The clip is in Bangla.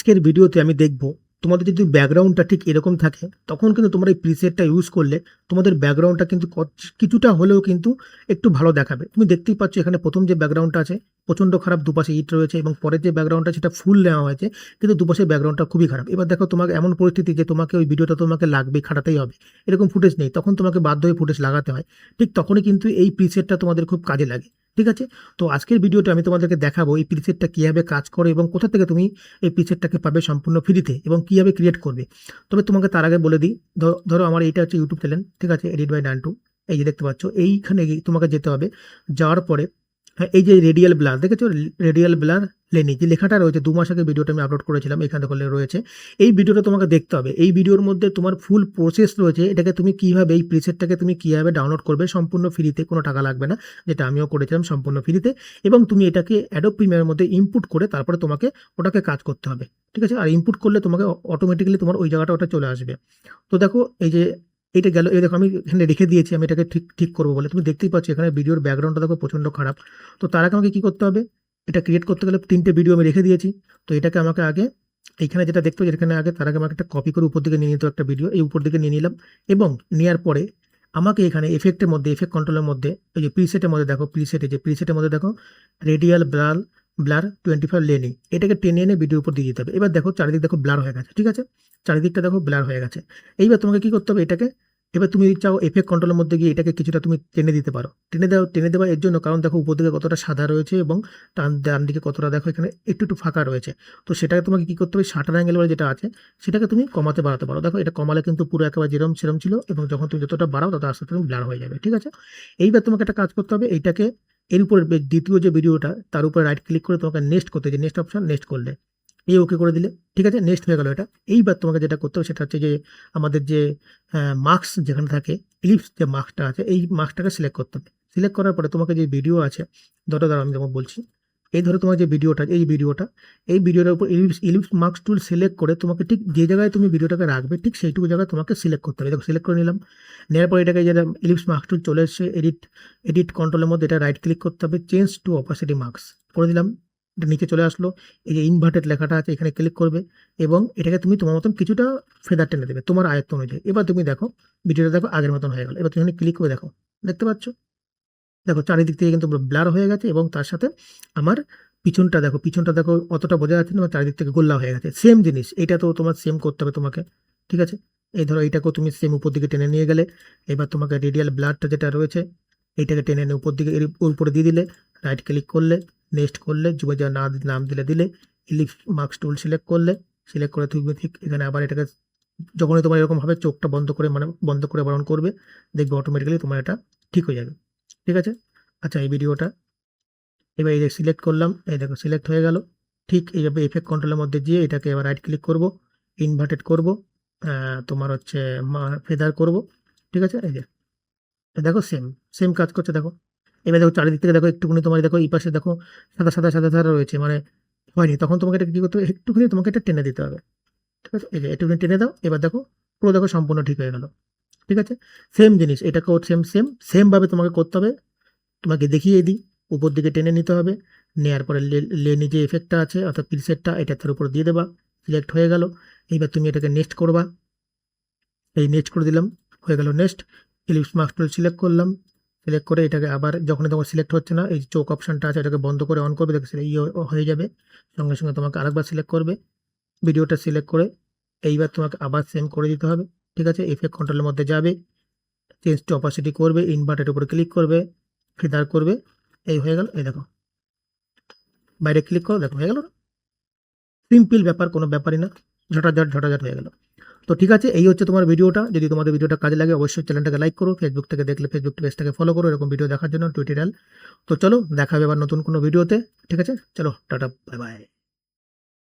আজকের ভিডিওতে আমি দেখব তোমাদের যদি ব্যাকগ্রাউন্ডটা ঠিক এরকম থাকে তখন কিন্তু তোমরা এই প্রিসেটটা ইউজ করলে তোমাদের ব্যাকগ্রাউন্ডটা কিন্তু কিছুটা হলেও কিন্তু একটু ভালো দেখাবে। তুমি দেখতেই পাচ্ছ এখানে প্রথম যে ব্যাকগ্রাউন্ডটা আছে প্রচণ্ড খারাপ, দুপাশে ইট রয়েছে, এবং পরের যে ব্যাকগ্রাউন্ডটা সেটা ফুল নেওয়া হয়েছে কিন্তু দুপাশে ব্যাকগ্রাউন্ডটা খুবই খারাপ। এবার দেখো তোমাকে এমন পরিস্থিতি যে তোমাকে ওই ভিডিওটা তোমাকে লাগবে, খাটাতেই হবে, এরকম ফুটেজ নেই, তখন তোমাকে বাধ্য হয়ে ফুটেজ লাগাতে হয়। ঠিক তখনই কিন্তু এই প্রিসেটটা তোমাদের খুব কাজে লাগে। ঠিক আছে, তো আজকের ভিডিওতে আমি তোমাদেরকে দেখাবো এই প্রিসেটটা কীভাবে কাজ করে এবং কোথা থেকে তুমি এই প্রিসেটটাকে পাবে সম্পূর্ণ ফ্রিতে এবং কীভাবে ক্রিয়েট করবে। তবে তোমাকে তার আগে বলে দিই, ধরো আমার এইটা হচ্ছে ইউটিউব চ্যানেল, ঠিক আছে, এডিট বাই নান্টু। এই যে দেখতে পাচ্ছ, এইখানে তোমাকে যেতে হবে। যাওয়ার পরে হ্যাঁ, এই যে রেডিয়াল ব্লার দেখেছো, রেডিয়াল ব্লার লেনি যে লেখাটা রয়েছে, 2 মাস আগে ভিডিওটা আমি আপলোড করেছিলাম, এখানে দেখলে রয়েছে। এই ভিডিওটা তোমাকে দেখতে হবে। এই ভিডিওর মধ্যে তোমার ফুল প্রসেস রয়েছে, এটাকে তুমি কীভাবে এই প্রিসেটটাকে তুমি কীভাবে ডাউনলোড করবে সম্পূর্ণ ফ্রিতে, কোনো টাকা লাগবে না, যেটা আমিও করেছিলাম সম্পূর্ণ ফ্রিতে। এবং তুমি এটাকে অ্যাডোব প্রিমিয়ারের মধ্যে ইনপুট করে তারপরে তোমাকে ওটাকে কাজ করতে হবে। ঠিক আছে, আর ইনপুট করলে তোমাকে অটোমেটিক্যালি তোমার ওই জায়গাটা ওটা চলে আসবে। তো দেখো এই যে এটা গেল, এই দেখো আমি এখানে রেখে দিয়েছি, আমি এটাকে ঠিক ঠিক করবো বলে। তুমি দেখতেই পাচ্ছ এখানে ভিডিওর ব্যাকগ্রাউন্ডটা দেখো প্রচণ্ড খারাপ। তো তার আগে আমাকে কী করতে হবে, এটা ক্রিয়েট করতে গেলে 3টে ভিডিও আমি রেখে দিয়েছি। তো এটাকে আমাকে আগে এইখানে যেটা দেখতে হবে, এখানে আগে তার আগে আমাকে একটা কপি করে উপর দিকে নিয়ে নিতে হবে, একটা ভিডিও এই উপর দিকে নিয়ে নিলাম। এবং নেওয়ার পরে আমাকে এখানে এফেক্টের মধ্যে, এফেক্ট কন্ট্রোলের মধ্যে, এই যে প্রিসেটের মধ্যে দেখো, প্রিসেটের মধ্যে দেখো রেডিয়াল ব্লার 25 লেনি, এটাকে টেনে এনে ভিডিওর উপর দিয়ে দিতে হবে। এবার দেখো চারিদিক দেখো ব্লার হয়ে গেছে। ঠিক আছে, চারিদিকটা দেখো ব্লার হয়ে গেছে। এইবার তোমাকে কি করতে হবে, এটাকে এবার তুমি চাও এফেক্ট কন্ট্রোলের মধ্যে গিয়ে এটাকে কিছুটা তুমি টেনে দিতে পারো। টেনে দেওয়া এর জন্য, কারণ দেখো উপর দিকে কতটা সাদা রয়েছে এবং ডান দিকে কতটা দেখো এখানে একটু একটু ফাঁকা রয়েছে। তো সেটাকে তোমাকে কি করতে হবে, শাটার অ্যাঙ্গেল বলে যেটা আছে সেটাকে তুমি কমাতে বাড়াতে পারো। দেখো এটা কমালে কিন্তু পুরো একেবারে যেরম সেরম ছিল, এবং যখন তুমি যতটা বাড়াও তত আস্তে আস্তে তুমি ব্লার হয়ে যাবে। ঠিক আছে, এইবার তোমাকে একটা কাজ করতে হবে, এইটাকে এর উপর দ্বিতীয় যে ভিডিওটা তার উপরে রাইট ক্লিক করে তোমাকে নেক্সট করতে, যে নেক্সট অপশন, নেক্সট করলে এই ওকে করে দিলে। ঠিক আছে, নেক্সট হয়ে গেল এটা। এইবার তোমাকে যেটা করতে হবে সেটা হচ্ছে যে আমাদের যে মার্কস যেখানে থাকে, ইলিপস যে মার্কসটা আছে, এই মার্কসটাকে সিলেক্ট করতে হবে। সিলেক্ট করার পরে তোমাকে যে ভিডিও আছে, ধরো আমি যেমন বলছি, এই ধরো তোমার যে ভিডিওটা, এই ভিডিওটার উপর ইলিপস মার্কস টুল সিলেক্ট করে তোমাকে ঠিক যে জায়গায় তুমি ভিডিওটাকে রাখবে ঠিক সেইটুকু জায়গায় তোমাকে সিলেক্ট করতে হবে। দেখো সিলেক্ট করে নিলাম। নেওয়ার পরে এটাকে যেটা ইলিপস মার্কস টুল চলে এসছে, এডিট কন্ট্রোলের মধ্যে এটা রাইট ক্লিক করতে হবে, চেঞ্জ টু অপাসিটি মার্কস করে দিলাম। এটা নিচে চলে আসলো, এই যে ইনভার্টেড লেখাটা আছে এখানে ক্লিক করবে এবং এটাকে তুমি তোমার মতন কিছুটা ফেদার টেনে দেবে তোমার আয়ত্ত অনুযায়ী। এবার তুমি দেখো ভিডিওটা দেখো আগের মতন হয়ে গেল। এবার তুমি ক্লিক করে দেখো, দেখতে পাচ্ছ, দেখো চারিদিক থেকে কিন্তু ব্লার হয়ে গেছে এবং তার সাথে আমার পিছনটা দেখো অতটা বোঝা যাচ্ছে না, আমার চারিদিক থেকে গোল্লা হয়ে গেছে। সেম জিনিস এটা তো তোমার সেম করতে হবে তোমাকে। ঠিক আছে, এই ধরো এইটাকেও তুমি সেম উপর দিকে টেনে নিয়ে গেলে, এবার তোমাকে রেডিয়াল ব্লারটা যেটা রয়েছে এইটাকে টেনে এনে উপর দিকে এর উপরে দিয়ে দিলে, রাইট ক্লিক করলে, নেক্সট করলে, যুগে যা নাম দিলে ইলিপস মার্কস টুল সিলেক্ট করলে, সিলেক্ট করে তুমি ঠিক এখানে আবার এটাকে যখনই তোমার এরকম ভাবে চোখটা বন্ধ করে, মানে বন্ধ করে বারণ করবে, দেখবে অটোমেটিক্যালি তোমার এটা ঠিক হয়ে যাবে। ঠিক আছে, আচ্ছা এই ভিডিওটা এবার এই যে সিলেক্ট করলাম, এই দেখো সিলেক্ট হয়ে গেল। ঠিক এইভাবে এফেক্ট কন্ট্রোলের মধ্যে গিয়ে এটাকে এবার রাইট ক্লিক করব, ইনভার্টেড করব, তোমার হচ্ছে ফেদার করব। ঠিক আছে, এই যে দেখো সেম সেম কাজ করছে দেখো। এবার দেখো চারিদিক থেকে দেখো একটুখানি তোমার দেখো এই পাশে দেখো সাদা রয়েছে, মানে হয়নি, তখন তোমাকে এটা কি করতে হবে, একটুখানি তোমাকে এটা টেনে দিতে হবে। ঠিক আছে, এই যে একটুখানি টেনে দাও, এবার দেখো পুরো দেখো সম্পূর্ণ ঠিক হয়ে গেল। ঠিক আছে, সেম জিনিস এটাকেও সেম ভাবে তোমাকে করতে হবে। তোমাকে দেখিয়ে দিই, উপর দিকে টেনে নিতে হবে, নেওয়ার পরে লেনি যে এফেক্টটা আছে অর্থাৎ প্রিসেটটা এটা তার উপর দিয়ে দেবা, সিলেক্ট হয়ে গেল। এইবার তুমি এটাকে নেক্সট করবা, এই নেক্সট করে দিলাম, হয়ে গেল next. Ellipse marks tool select করলাম, সিলেক্ট করে এটাকে আবার যখন তোমার সিলেক্ট হচ্ছে না, এই চোখ অপশনটা আছে এটাকে বন্ধ করে অন করবে, দেখো হয়ে যাবে। সঙ্গে সঙ্গে তোমাকে আরেকবার সিলেক্ট করবে, ভিডিওটা সিলেক্ট করে এইবার তোমাকে আবার সেম করে দিতে হবে। ঠিক আছে, এফেক্ট কন্ট্রোলের মধ্যে যাবে, চেঞ্জ টু অপাসিটি করবে, ইনভার্টের উপরে ক্লিক করবে, ফেদার করবে, এই হয়ে গেল। এই দেখো বাইরে ক্লিক করো, দেখো হয়ে গেল। সিম্পল ব্যাপার, কোনো ব্যাপারই না, ঝটাঝট হয়ে গেল। তো ঠিক আছে, এই হচ্ছে তোমার ভিডিওটা। যদি তোমাদের ভিডিওটা কাজে লাগে অবশ্যই চ্যানেলটাকে লাইক করো, ফেসবুক থেকে দেখলে ফেসবুক পেজটাকে ফলো করো এরকম ভিডিও দেখার জন্য টিউটোরিয়াল। তো চলো দেখা হবে এবার নতুন কোনো ভিডিওতে। ঠিক আছে, চলো টাটা, বাই বাই।